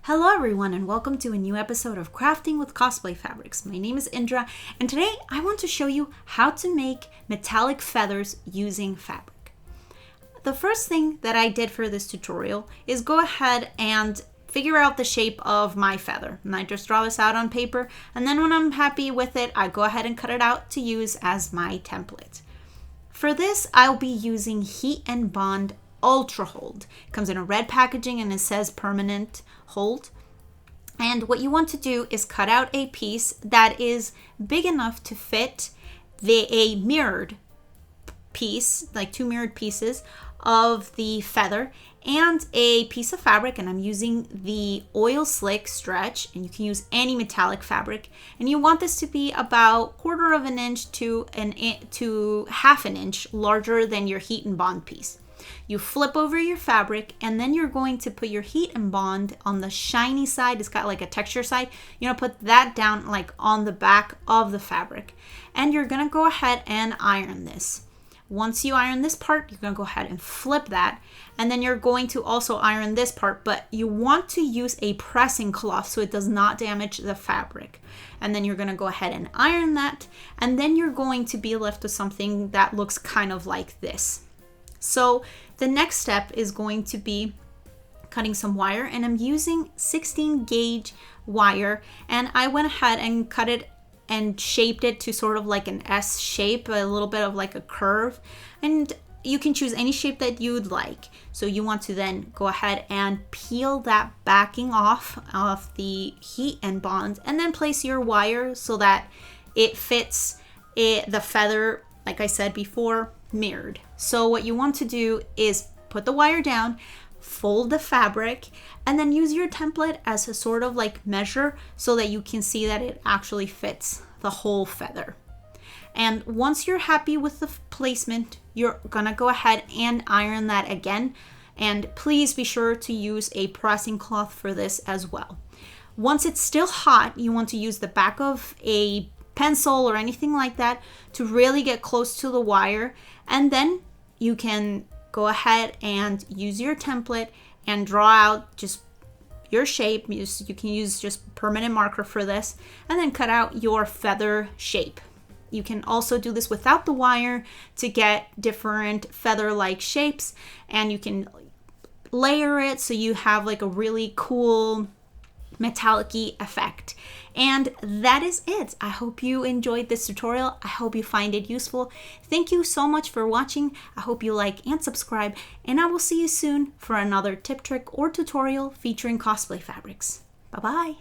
Hello everyone and welcome to a new episode of Crafting with Cosplay Fabrics. My name is Indra and today I want to show you how to make metallic feathers using fabric. The first thing that I did for this tutorial is go ahead and figure out the shape of my feather. And I just draw this out on paper, and then when I'm happy with it, I go ahead and cut it out to use as my template. For this, I'll be using Heat and Bond Ultra Hold. It comes in a red packaging and it says permanent hold. And what you want to do is cut out a piece that is big enough to fit a mirrored piece, like two mirrored pieces of the feather, and a piece of fabric, and I'm using the oil slick stretch, and you can use any metallic fabric, and you want this to be about 1/4 of an inch to half an inch larger than your Heat and Bond piece. You flip over your fabric, and then you're going to put your Heat and Bond on the shiny side. It's got like a texture side. You're gonna put that down like on the back of the fabric, and you're gonna go ahead and iron this. Once you iron this part, you're going to go ahead and flip that, and then you're going to also iron this part, but you want to use a pressing cloth so it does not damage the fabric. And then you're going to go ahead and iron that, and then you're going to be left with something that looks kind of like this. So the next step is going to be cutting some wire, and I'm using 16 gauge wire, and I went ahead and cut it and shaped it to sort of like an S shape, a little bit of like a curve, and you can choose any shape that you'd like. So you want to then go ahead and peel that backing off of the Heat and Bond, and then place your wire so that it fits the feather, like I said before, mirrored. So what you want to do is put the wire down, fold the fabric, and then use your template as a sort of like measure so that you can see that it actually fits the whole feather. And once you're happy with the placement, you're gonna go ahead and iron that again. And please be sure to use a pressing cloth for this as well. Once it's still hot, you want to use the back of a pencil or anything like that to really get close to the wire, and then you can go ahead and use your template and draw out just your shape. You can use just permanent marker for this, and then cut out your feather shape. You can also do this without the wire to get different feather-like shapes, and you can layer it so you have like a really cool metallic-y effect. And that is it. I hope you enjoyed this tutorial. I hope you find it useful. Thank you so much for watching. I hope you like and subscribe, and I will see you soon for another tip, trick, or tutorial featuring Cosplay Fabrics. Bye-bye.